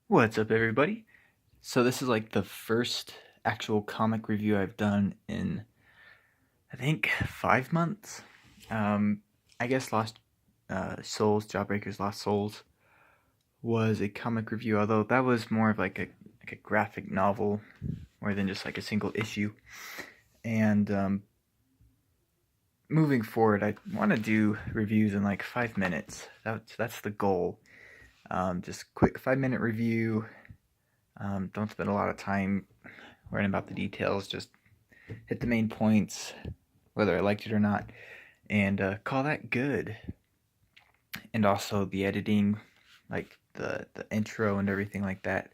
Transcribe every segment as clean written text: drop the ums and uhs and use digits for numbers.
What's up, everybody? So this is like the first actual comic review I've done in I think 5 months. Um, I guess Lost Souls, Jawbreaker's Lost Souls was a comic review, although that was more of like a graphic novel more than just like a single issue. And moving forward, I want to do reviews in like 5 minutes. That's the goal. Just quick 5 minute review. Don't spend a lot of time worrying about the details. Just hit the main points, whether I liked it or not, and call that good. And also the editing, like the intro and everything like that.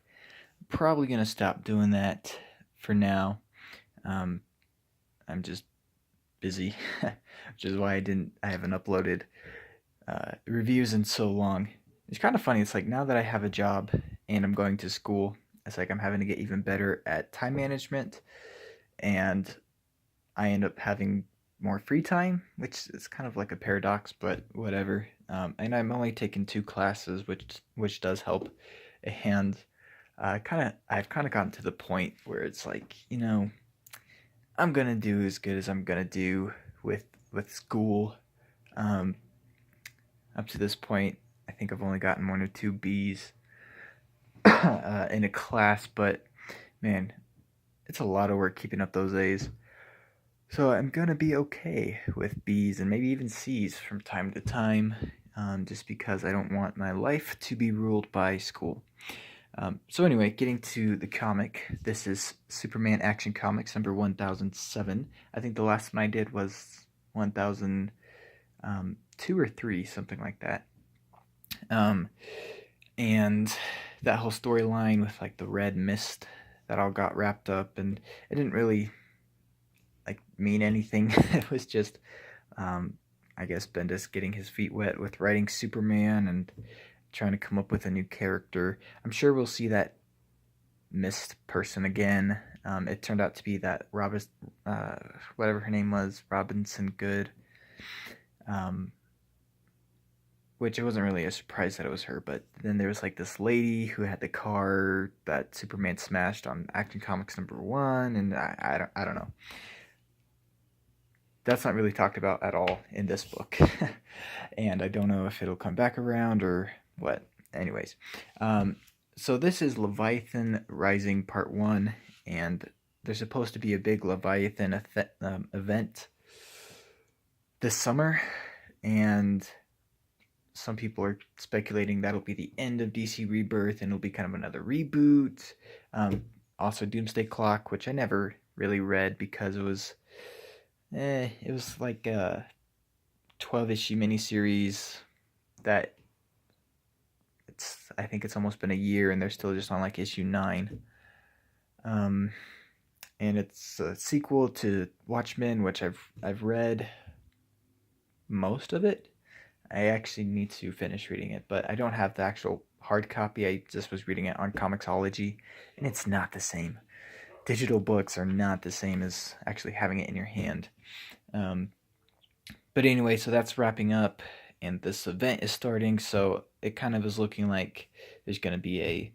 Probably gonna stop doing that for now. Um, I'm just busy, which is why I haven't uploaded reviews in so long. It's kind of funny. It's like now that I have a job and I'm going to school, it's like I'm having to get even better at time management, and I end up having more free time, which is kind of like a paradox, but whatever. And I'm only taking 2 classes, which does help. And I've kind of gotten to the point where it's like, I'm gonna do as good as I'm gonna do with school. Um, Up to this point, I think I've only gotten 1 or 2 B's in a class, but man, it's a lot of work keeping up those A's. So I'm gonna be okay with B's and maybe even C's from time to time, just because I don't want my life to be ruled by school. So anyway, getting to the comic, this is Superman Action Comics number 1007. I think the last one I did was 1002 or 3, something like that. Um, and that whole storyline with like the red mist that all got wrapped up, and it didn't really like mean anything. It was just, um, I guess, Bendis getting his feet wet with writing Superman and trying to come up with a new character. I'm sure we'll see that Mist person again. It turned out to be that uh, whatever her name was, Robinson Good. Um, which it wasn't really a surprise that it was her, but then there was like this lady who had the car that Superman smashed on Action Comics number 1, and I don't know. That's not really talked about at all in this book. And I don't know if it'll come back around or what. Anyways, um, so this is Leviathan Rising Part 1, and there's supposed to be a big Leviathan event this summer, and some people are speculating that'll be the end of DC Rebirth and it'll be kind of another reboot. Also, Doomsday Clock, which I never really read because it was like a 12 issue miniseries that I think it's almost been a year and they're still just on like issue 9. Um, and it's a sequel to Watchmen, which I've read most of it. I actually need to finish reading it, but I don't have the actual hard copy. I just was reading it on Comixology, and it's not the same. Digital books are not the same as actually having it in your hand. Um, but anyway, so that's wrapping up, and this event is starting, so it kind of is looking like there's going to be a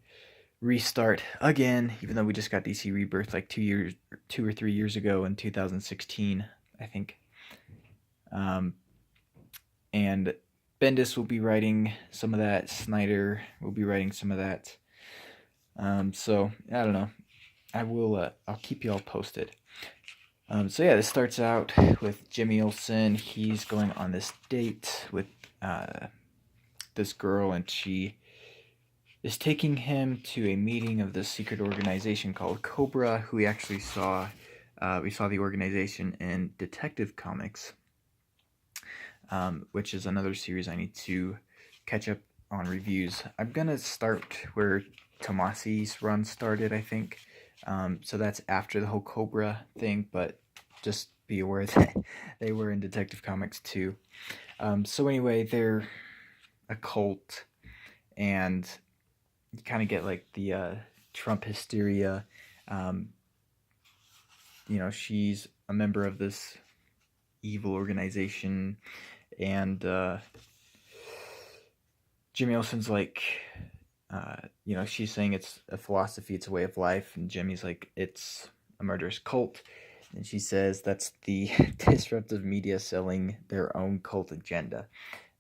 restart again, even though we just got DC Rebirth like 2 or 3 years ago in 2016, I think. Um, and Bendis will be writing some of that. Snyder will be writing some of that. So I don't know. I'll keep you all posted. So yeah, this starts out with Jimmy Olsen. He's going on this date with this girl, and she is taking him to a meeting of this secret organization called Cobra, who we actually saw. We saw the organization in Detective Comics, which is another series I need to catch up on reviews. I'm gonna start where Tomasi's run started, I think. So that's after the whole Cobra thing, but just be aware that they were in Detective Comics too. So anyway, they're a cult, and you kind of get like the Trump hysteria. Um, she's a member of this evil organization, and Jimmy Olsen's like she's saying it's a philosophy, it's a way of life, and Jimmy's like, it's a murderous cult. And she says that's the disruptive media selling their own cult agenda.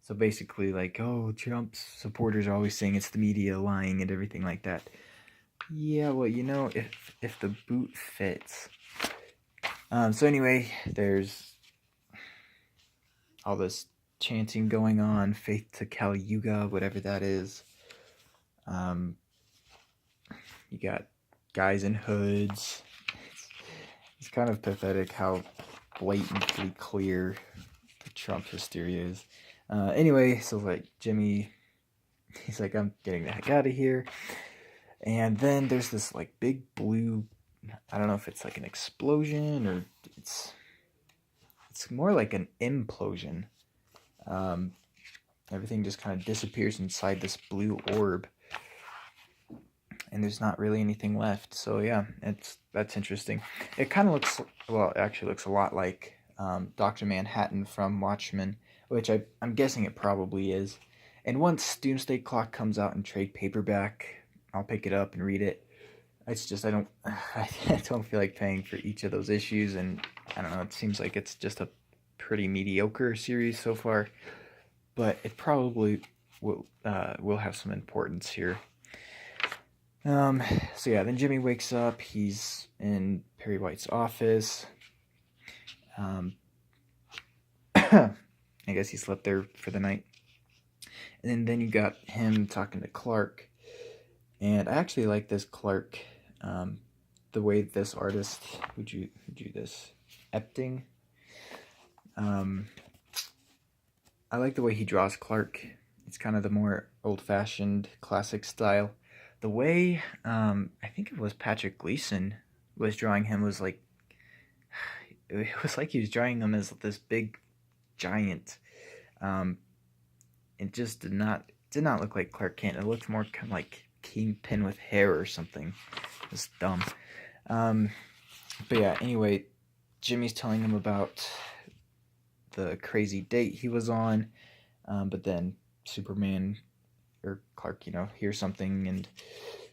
So basically, like, oh, Trump's supporters are always saying it's the media lying and everything like that. Yeah, well, if the boot fits. So anyway, there's all this chanting going on, Faith to Kali Yuga, whatever that is. You got guys in hoods. It's kind of pathetic how blatantly clear the Trump hysteria is. Anyway, so like Jimmy, he's like, I'm getting the heck out of here. And then there's this like big blue, I don't know if it's like an explosion or it's more like an implosion. Everything just kind of disappears inside this blue orb, and there's not really anything left. So yeah, that's interesting. It kind of looks, well, it actually looks a lot like Dr. Manhattan from Watchmen, which I'm guessing it probably is. And once Doomsday Clock comes out in trade paperback, I'll pick it up and read it. It's just I don't feel like paying for each of those issues, and I don't know. It seems like it's just a pretty mediocre series so far, but it probably will have some importance here. So yeah, then Jimmy wakes up. He's in Perry White's office. I guess he slept there for the night. And then you got him talking to Clark. And I actually like this Clark. The way this artist, who drew this? Epting. I like the way he draws Clark. It's kind of the more old-fashioned, classic style. The way, I think it was Patrick Gleason was drawing him was like, it was like he was drawing him as this big giant. It just did not look like Clark Kent. It looked more kind of like Kingpin with hair or something. It was dumb. But yeah, anyway, Jimmy's telling him about the crazy date he was on, but then Superman or Clark, hears something and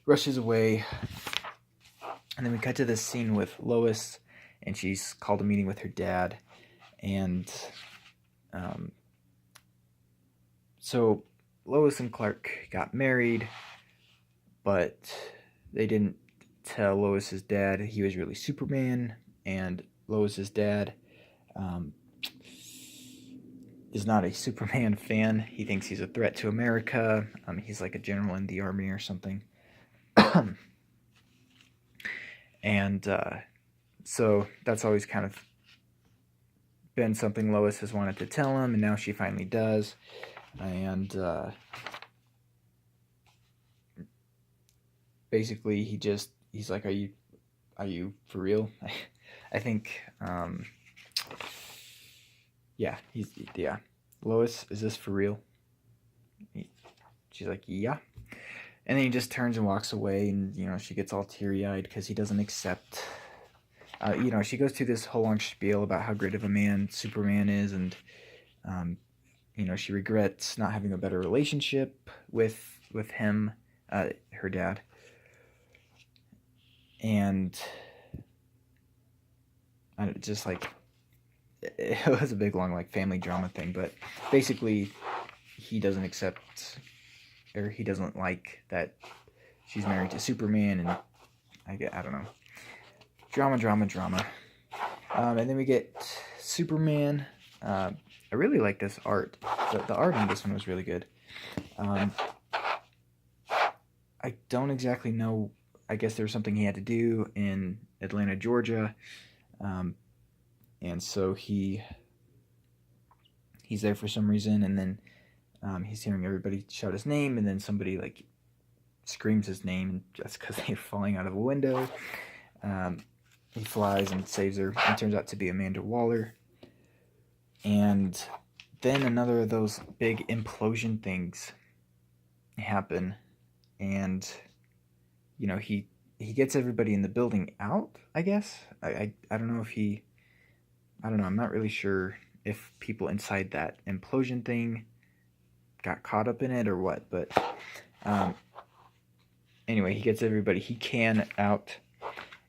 rushes away. And then we cut to this scene with Lois, and she's called a meeting with her dad, and so Lois and Clark got married, but they didn't tell Lois's dad he was really Superman, and Lois's dad is not a Superman fan. He thinks he's a threat to America. He's like a general in the army or something. And so that's always kind of been something Lois has wanted to tell him, and now she finally does. And basically he's like, are you for real? I think yeah, Lois, is this for real? She's like, yeah. And then he just turns and walks away, and she gets all teary-eyed because he doesn't accept. She goes through this whole long spiel about how great of a man Superman is, and she regrets not having a better relationship with him, her dad, and just like it was a big long like family drama thing, but basically he doesn't accept, or he doesn't like that she's married to Superman, and I don't know, drama. And then we get Superman. I really like this art. The art in this one was really good. I don't exactly know. I guess there was something he had to do in Atlanta, Georgia, and so he's there for some reason, and then he's hearing everybody shout his name, and then somebody like screams his name, and that's because they're falling out of a window. He flies and saves her. It turns out to be Amanda Waller. And then another of those big implosion things happen, and he gets everybody in the building out, I guess. I don't know if I don't know, I'm not really sure if people inside that implosion thing got caught up in it or what, but anyway, he gets everybody he can out,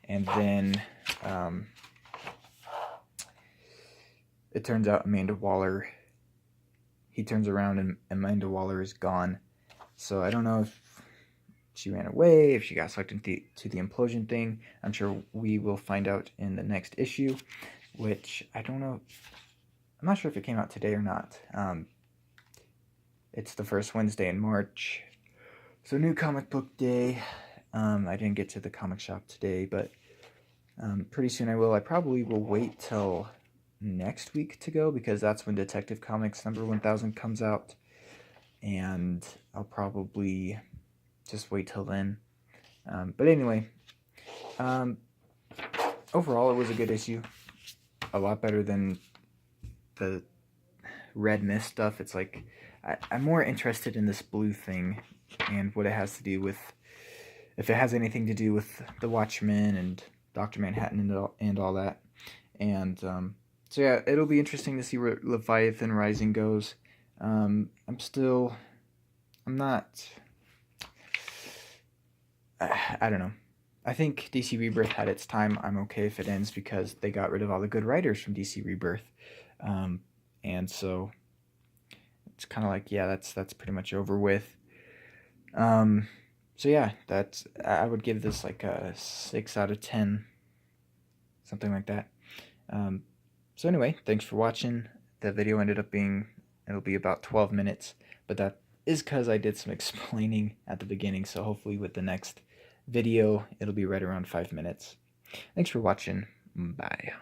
and then it turns out Amanda Waller, he turns around and Amanda Waller is gone. So I don't know if she ran away, if she got sucked into the implosion thing. I'm sure we will find out in the next issue, which I don't know. I'm not sure if it came out today or not. It's the first Wednesday in March. So new comic book day. I didn't get to the comic shop today, but pretty soon I will. I probably will wait till next week to go, because that's when Detective Comics number 1000 comes out, and I'll probably just wait till then. But anyway, overall it was a good issue. A lot better than the Red Mist stuff. It's like I'm more interested in this blue thing and what it has to do with, if it has anything to do with the Watchmen and Dr. Manhattan and all that. And so yeah, it'll be interesting to see where Leviathan Rising goes. I'm not, I don't know. I think DC Rebirth had its time. I'm okay if it ends, because they got rid of all the good writers from DC Rebirth. And so it's kind of like, yeah, that's pretty much over with. So yeah, I would give this like a 6 out of 10, something like that. So anyway, thanks for watching. The video ended up being, it'll be about 12 minutes, but that is because I did some explaining at the beginning, so hopefully with the next video, it'll be right around 5 minutes. Thanks for watching. Bye.